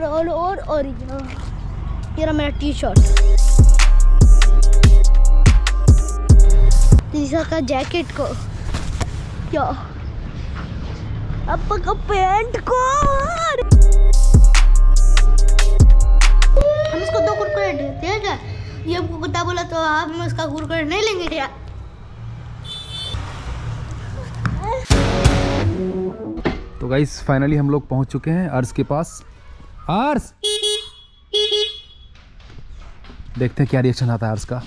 और ये रहा मेरा टी शर्ट, तीसरा का जैकेट को, क्या अब का पैंट को। हम इसको 2 कुरकुरे देते हैं क्या? ये हमको कुत्ता बोला तो हम उसका कुरकुरे नहीं लेंगे क्या? तो गाइस फाइनली हम लोग पहुंच चुके हैं अर्श के पास। अर्श, देखते हैं क्या रिएक्शन आता है अर्श का।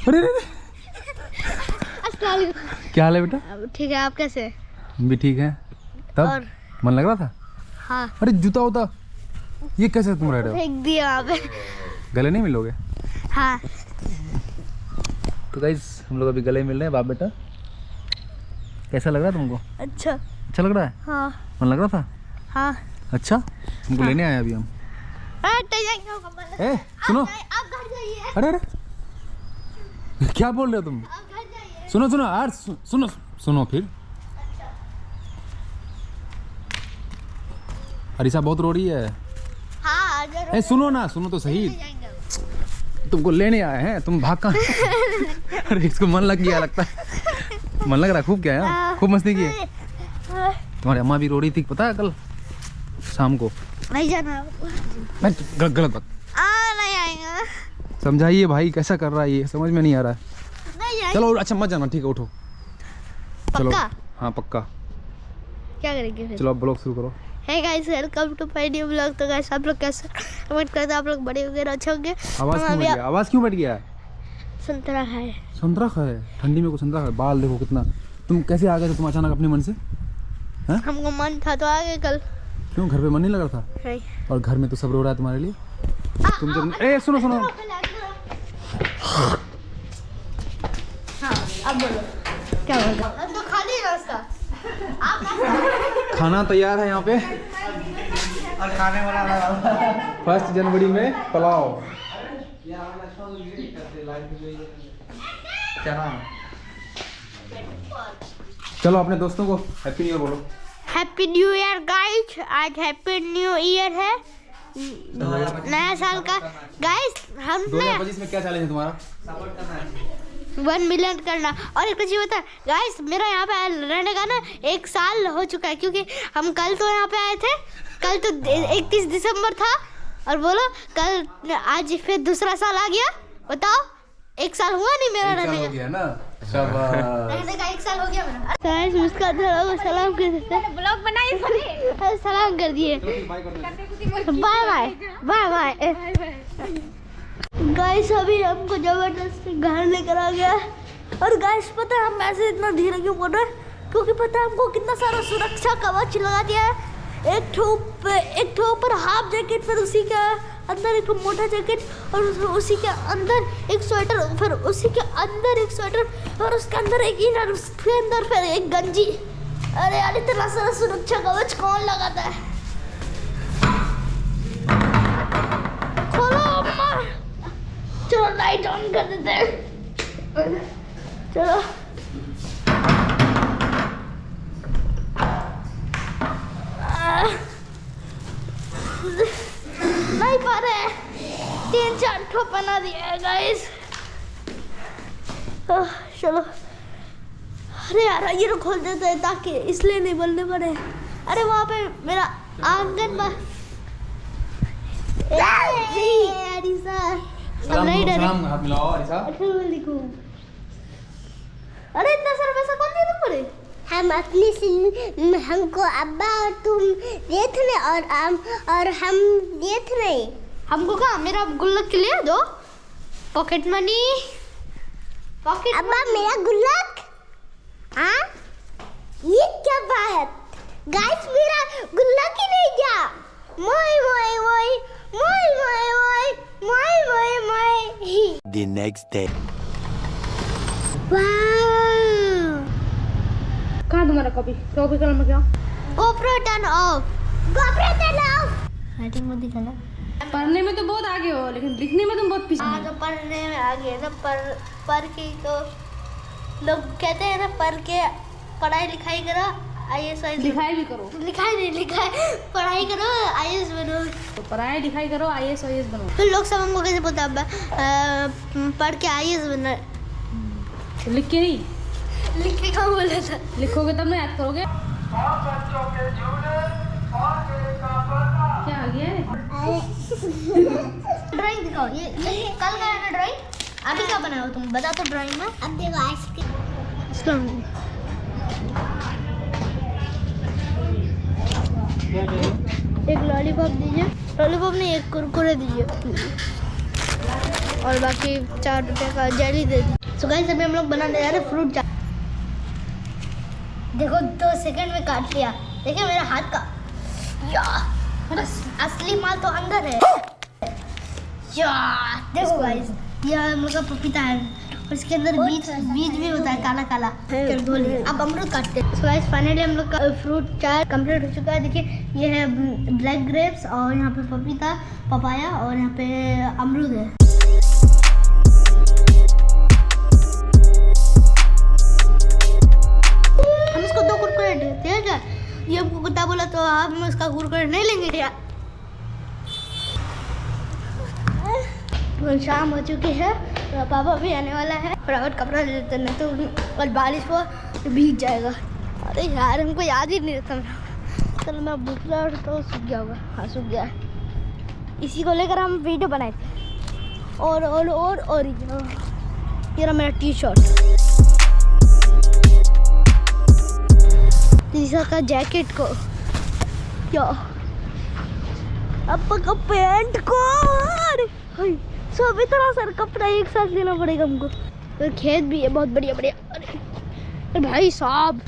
अरे क्या हाल है बेटा? ठीक है, आप कैसे? हम भी ठीक हैं। तब और मन लग रहा था? हाँ, अरे जूता होता, ये कैसे तुम रह रहे हो? फेंक दिया आप। गले नहीं मिलोगे? हाँ, तो गाइस हम लोग अभी गले मिल रहे हैं बाप बेटा। कैसा लग रहा है तुमको? अच्छा लग रहा है? हाँ, मन लग रहा था? हाँ। अच्छा, हमको लेने आए अभी हम। ए सुनो, आप घर जाइए। अरे क्या बोल रहे हो तुम? आप घर जाइए। सुनो यार, सुनो फिर। अरीसा बहुत रो रही है। हाँ, ए सुनो तो सही। तुमको लेने आए हैं, तुम भाग कहाँ? अरे इसको मन लग गया लगता है। मन लग रहा है खूब। क्या है, खूब मस्ती की है। तुम्हारी अम्मा भी रो रही थी पता है कल शाम को। नहीं जाना। गलत बात। नहीं आएगा। समझाइए भाई, कैसा कर रहा है ये, समझ में नहीं आ रहा है। नहीं आएगा। चलो अच्छा मत जाना, ठीक है उठो। चलो पक्का? हाँ पक्का। क्या करेंगे फिर? चलो अब ब्लॉग शुरू करो। Hey guys, welcome to my new blog. तो गाइस आप लोग कैसे, उम्मीद करते हैं आप लोग बड़े होंगे, अच्छे होंगे। आवाज क्यों बैठ गया? संतरा खाए। संतरा खाए? ठंडी में को संतरा खाए? बाल देखो कितना। तुम कैसे आ गए थे तुम अचानक अपने मन से? हैं? हमको मन था तो आ गए कल। क्यों, घर पे मन नहीं लग रहा था? नहीं। और घर में तो सब रो रहा है तुम्हारे लिए। तुम जब सुनो हाँ, अब बोलो क्या बोल रहा? तो खाली रास्ता। खाना तैयार है यहाँ पे और खाने वाला 1 जनवरी में पुलाव। चलो अपने दोस्तों को हैप्पी न्यू ईयर बोलो। हैप्पी न्यू ईयर गाइस, आज हैप्पी न्यू ईयर है, नया साल का। गाइस हमने 2025 में क्या चैलेंज है तुम्हारा? 1 मिलियन करना। और एक चीज बता गाइस, मेरा यहाँ पे रहने का ना 1 साल हो चुका है, क्योंकि हम कल तो यहाँ पे आए थे। कल तो 31 दिसंबर था, और बोलो कल आज फिर दूसरा साल आ गया। बताओ, 1 साल हुआ नहीं मेरा रहने का? गया ना, शाबाश। रहने का 1 साल हो गया मेरा। गाइस मुस्कान को सलाम कर देते हैं। ब्लॉग बनाइए, सलाम कर दिए। Bye bye. गाइस अभी हमको जबरदस्ती घर लेकर आ गया। और गाइस पता है हम ऐसे इतना धीरे क्यों बोल रहे हैं? क्योंकि पता है हमको कितना सारा सुरक्षा कवच लगा दिया है। एक ठो ऊपर हाफ जैकेट, फिर उसी के अंदर एक मोटा जैकेट, और उसी के अंदर एक स्वेटर, फिर उसी के अंदर एक स्वेटर, और उसके अंदर एक इनर, उसके अंदर फिर एक गंजी। अरे यार इतना सारा सुरक्षा कवच कौन लगाता है? खोलो अम्मा। चलो लाइट ऑन कर देते हैं। चलो नहीं पा रहे, 3-4 ठो बना दिया है गाइस। चलो, अरे यार ये तो खोल देते हैं ताकि इसलिए नहीं बोलने पड़े। अरे वहाँ पे मेरा आंगन में अरे इतना सारा पैसा कौन दिया तुमको? हम अपनी हमको अब्बा और तुम दिए थे ना, और हम दिए थे नहीं। हमको कहा मेरा गुल्लक के लिए दो, पॉकेट मनी। अब्बा मेरा गुल्लक? हाँ ये क्या बात? गाइस मेरा गुल्लक ही नहीं गया। मोय मोय मोय मोय मोय मोय मोय मोय मोय। The next day. कहाँ तुम्हारा कॉपी कलर में क्या? GoPro turn off। राइटिंग में दिखा ना। पढ़ने में तो बहुत आगे हो, लेकिन लिखने में तुम बहुत पीछे। हाँ तो पढ़ने में आगे है ना, पढ़ के तो लोग कहते हैं ना, पढ़ के पढ़ाई लिखाई करो IAS लिखाई भी करो, लिखाई नहीं लिखाई, पढ़ाई करो IAS बनो। तो पढ़ाई लिखाई करो, IAS OAS बनो। फिर लोग सब हमको कैसे पता पढ़ के IAS बनना है। तो लिख के नहीं, लिख के कहाँ बोला था? लिखोगे तब ना याद करोगे। क्या आ गया है? ड्राइंग दिखाओ, ये कल का है ना ड्राइंग? अभी क्या बनाया हो तुम बता तो ड्राइंग में। अब देखो आइसक्रीम। एक लॉलीपॉप दीजिए, लॉलीपॉप नहीं एक कुरकुरे दीजिए और बाकी 4 रुपये का जेली दे दीजिए। सो गाइस अभी हम लोग बनाने जा रहे हैं फ्रूट चाट। देखो 2 सेकंड में काट लिया, देखिए मेरा हाथ का या असली माल तो अंदर है या। देखो गाइस ये हम लोग का पपीता है और इसके अंदर बीज भी होता है काला काला। चल धो लिए, अब अमरूद काटते हैं। सो गाइस फाइनली हम लोग का फ्रूट चाट कंप्लीट हो चुका है। देखिए ये है ब्लैक ग्रेप्स और यहाँ पे पपीता पपाया और यहाँ पे अमरूद है। हम इसको 2 कुरकुरे देते हैं क्या? ये हमको कुत्ता बोला तो हम उसका कुरकुरे नहीं लेंगे क्या? तो शाम हो चुकी है, तो पापा भी आने वाला है। फटाफट कपड़ा ले लेते नहीं तो और बारिश को भीग जाएगा। अरे यार हमको याद ही नहीं रहता मेरा। चलो मैं बुकला तो सूख गया होगा। हाँ सूख गया है। इसी को लेकर हम वीडियो बनाए थे। और ये रहा मेरा टी-शर्ट, तीसरा का जैकेट को क्या अब का पैंट को सब इतना सारा कपड़ा एक साथ लेना पड़ेगा हमको। तो खेत भी है बहुत बढ़िया बढ़िया। अरे भाई साहब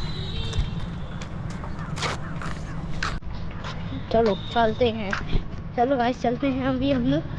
चलो चलते हैं, चलो गाइस चलते हैं अभी हम लोग।